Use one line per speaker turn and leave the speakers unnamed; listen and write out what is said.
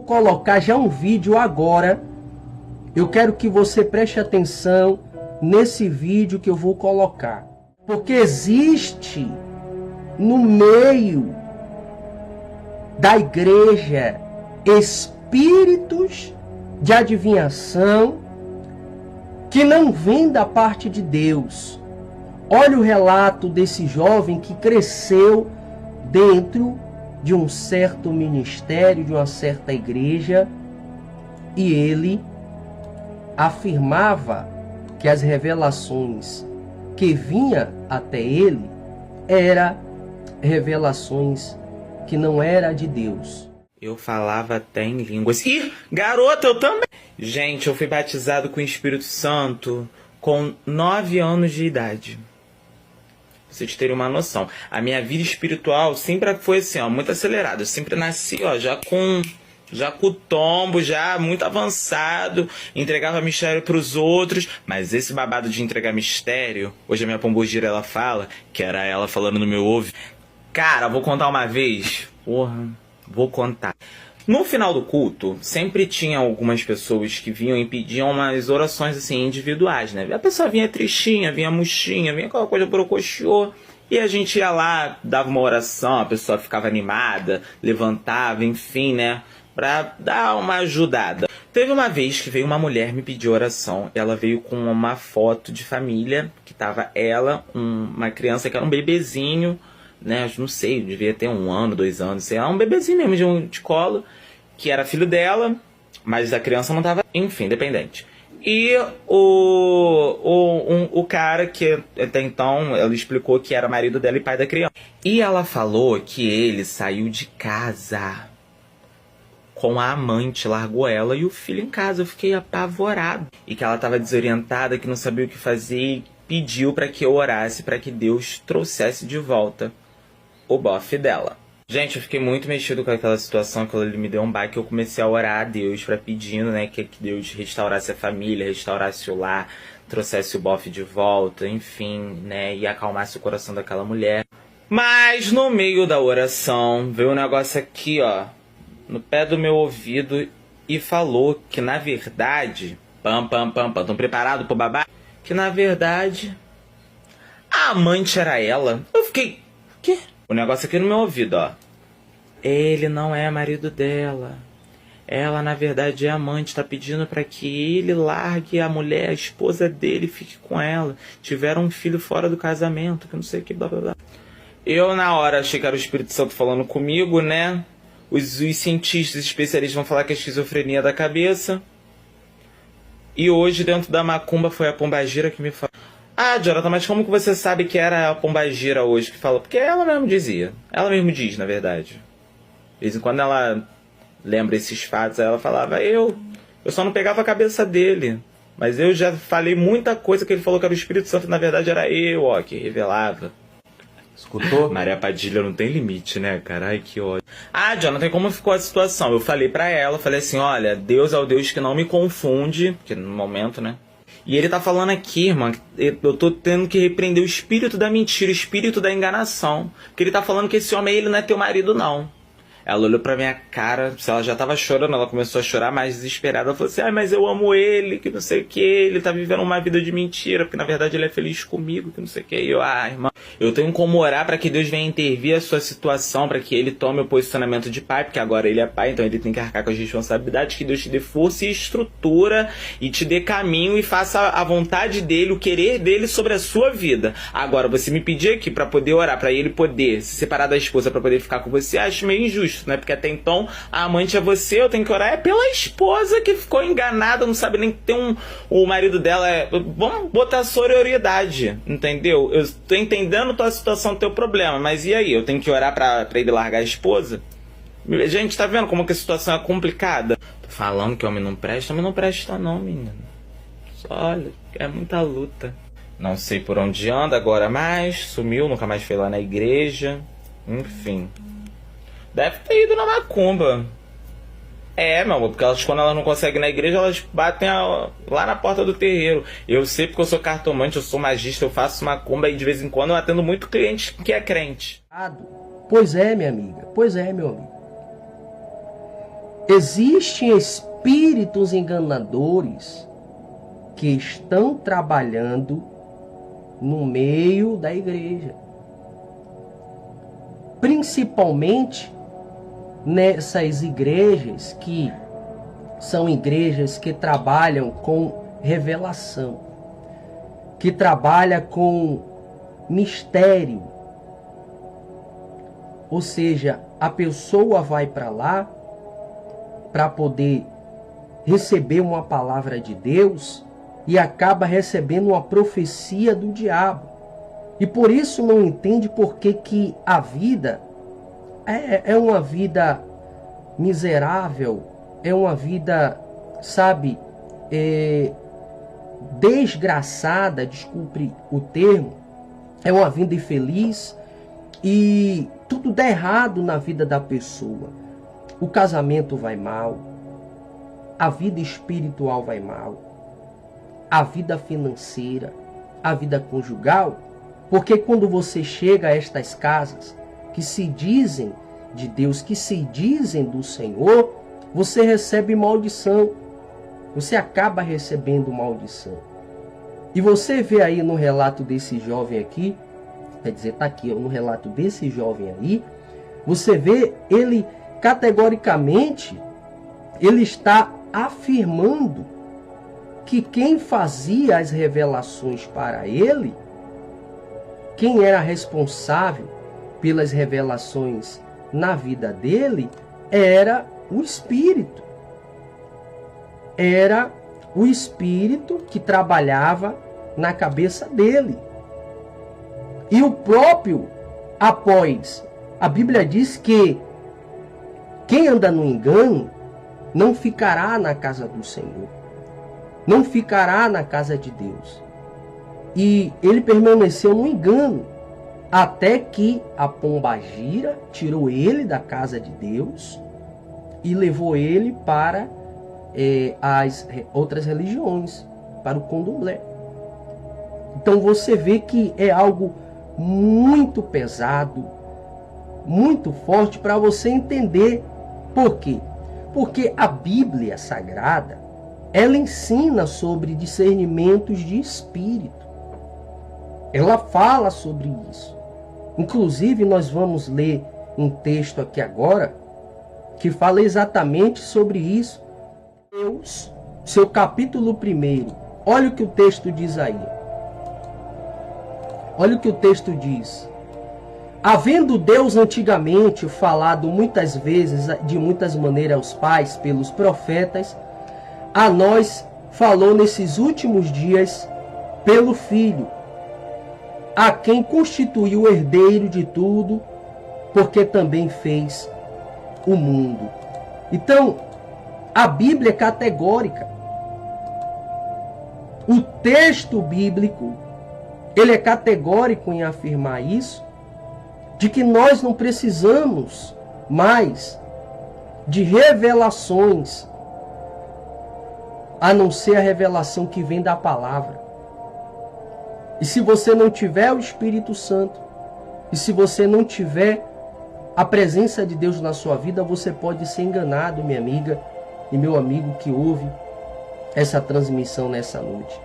vou colocar já um vídeo agora. Eu quero que você preste atenção nesse vídeo que eu vou colocar. Porque existe no meio da igreja espíritos de adivinhação que não vêm da parte de Deus. Olha o relato desse jovem que cresceu dentro de um certo ministério, de uma certa igreja, e ele afirmava que as revelações que vinha até ele eram revelações que não era de Deus.
Eu falava até em línguas. Ih, garota, eu também! Gente, eu fui batizado com o Espírito Santo com 9 anos de idade. Pra vocês terem uma noção. A minha vida espiritual sempre foi assim, ó, muito acelerada. Eu sempre nasci, ó, já com o tombo, já muito avançado, entregava mistério pros outros, mas esse babado de entregar mistério, hoje a minha pombogira, ela fala, que era ela falando no meu ouvido. Cara, vou contar uma vez, porra, vou contar. No final do culto, sempre tinha algumas pessoas que vinham e pediam umas orações assim, individuais, né? A pessoa vinha tristinha, vinha murchinha, vinha aquela coisa borocochô. E a gente ia lá, dava uma oração, a pessoa ficava animada, levantava, enfim, né? Pra dar uma ajudada. Teve uma vez que veio uma mulher me pedir oração. Ela veio com uma foto de família, que tava ela, uma criança que era um bebezinho, né? Não sei, devia ter 1 ano, 2 anos, sei lá, um bebezinho mesmo de colo, que era filho dela, mas a criança não tava, enfim, dependente. E o cara que até então ela explicou que era marido dela e pai da criança. E ela falou que ele saiu de casa com a amante, largou ela e o filho em casa. Eu fiquei apavorado. E que ela estava desorientada, que não sabia o que fazer e pediu para que eu orasse para que Deus trouxesse de volta o bofe dela. Gente, eu fiquei muito mexido com aquela situação, que ele me deu um baque. Eu comecei a orar a Deus, pedindo, né, que Deus restaurasse a família, restaurasse o lar, trouxesse o bofe de volta, enfim, né, e acalmasse o coração daquela mulher. Mas no meio da oração veio um negócio aqui, ó, no pé do meu ouvido e falou que na verdade, tão preparado pro babá? Que na verdade a amante era ela. Eu fiquei, quê? O negócio aqui no meu ouvido, ó. Ele não é marido dela. Ela, na verdade, é amante. Tá pedindo pra que ele largue a mulher, a esposa dele, e fique com ela. Tiveram um filho fora do casamento, que não sei o que, blá, blá, blá. Eu, na hora, achei que era o Espírito Santo falando comigo, né? Os cientistas especialistas vão falar que é esquizofrenia da cabeça. E hoje, dentro da macumba, foi a pombagira que me falou. Ah, Jonathan, mas como que você sabe que era a pombagira hoje que falou? Porque ela mesmo dizia. Ela mesmo diz, na verdade. De vez em quando ela lembra esses fatos, ela falava, eu só não pegava a cabeça dele. Mas eu já falei muita coisa que ele falou que era o Espírito Santo, na verdade era eu, ó, que revelava. Escutou? Maria Padilha não tem limite, né, cara? Ai, que ódio. Ah, Jonathan, como ficou a situação? Eu falei pra ela, falei assim, olha, Deus é o Deus que não me confunde, porque no momento, né? E ele tá falando aqui, irmã, eu tô tendo que repreender o espírito da mentira, o espírito da enganação. Porque ele tá falando que esse homem, ele não é teu marido, não. Ela olhou pra minha cara, se ela já tava chorando, ela começou a chorar mais desesperada. Ela falou assim, ai, mas eu amo ele, que não sei o que, ele tá vivendo uma vida de mentira, porque na verdade ele é feliz comigo, que não sei o que. E eu, irmã, eu tenho como orar pra que Deus venha intervir a sua situação, pra que ele tome o posicionamento de pai, porque agora ele é pai, então ele tem que arcar com as responsabilidades, que Deus te dê força e estrutura, e te dê caminho e faça a vontade dele, o querer dele sobre a sua vida. Agora, você me pedir aqui pra poder orar, pra ele poder se separar da esposa, pra poder ficar com você, acho meio injusto. Né? Porque até então a amante é você, eu tenho que orar pela esposa que ficou enganada, não sabe nem que tem o marido dela. Vamos botar sororidade, entendeu? Eu tô entendendo tua situação, teu problema, mas e aí? Eu tenho que orar pra ele largar a esposa? Gente, tá vendo como que a situação é complicada? Tô falando que homem não presta, mas não presta não, menino. Só olha, é muita luta. Não sei por onde anda agora mais, sumiu, nunca mais foi lá na igreja, enfim. Deve ter ido na macumba. É, meu amor, porque quando elas não conseguem ir na igreja, elas batem lá na porta do terreiro. Eu sei porque eu sou cartomante, eu sou magista, eu faço macumba e de vez em quando eu atendo muito cliente que é crente.
Pois é, minha amiga. Pois é, meu amigo. existem espíritos enganadores que estão trabalhando no meio da igreja. Principalmente nessas igrejas que são igrejas que trabalham com revelação, que trabalham com mistério. Ou seja, a pessoa vai para lá para poder receber uma palavra de Deus e acaba recebendo uma profecia do diabo. E por isso não entende por que a vida é uma vida miserável, é uma vida, sabe, desgraçada, desculpe o termo, é uma vida infeliz e tudo dá errado na vida da pessoa. O casamento vai mal, a vida espiritual vai mal, a vida financeira, a vida conjugal, porque quando você chega a estas casas que se dizem de Deus, que se dizem do Senhor, você recebe maldição. Você acaba recebendo maldição. E você vê aí no relato desse jovem aqui, quer dizer, está aqui no relato desse jovem aí, você vê ele categoricamente, ele está afirmando que quem fazia as revelações para ele, quem era responsável pelas revelações na vida dele, era o Espírito. Era o Espírito que trabalhava na cabeça dele. E o próprio, após, a Bíblia diz que quem anda no engano não ficará na casa do Senhor. Não ficará na casa de Deus. E ele permaneceu no engano, até que a pombagira tirou ele da casa de Deus e levou ele para as outras religiões, para o candomblé. Então você vê que é algo muito pesado, muito forte para você entender. Por quê? Porque a Bíblia Sagrada, ela ensina sobre discernimentos de espírito. Ela fala sobre isso. Inclusive, nós vamos ler um texto aqui agora que fala exatamente sobre isso. Deus, seu capítulo 1. Olha o que o texto diz aí. Olha o que o texto diz. Havendo Deus antigamente falado muitas vezes, de muitas maneiras aos pais, pelos profetas, a nós falou nesses últimos dias pelo Filho, a quem constituiu o herdeiro de tudo, porque também fez o mundo. Então, a Bíblia é categórica. O texto bíblico, ele é categórico em afirmar isso, de que nós não precisamos mais de revelações, a não ser a revelação que vem da palavra. E se você não tiver o Espírito Santo, e se você não tiver a presença de Deus na sua vida, você pode ser enganado, minha amiga e meu amigo que ouve essa transmissão nessa noite.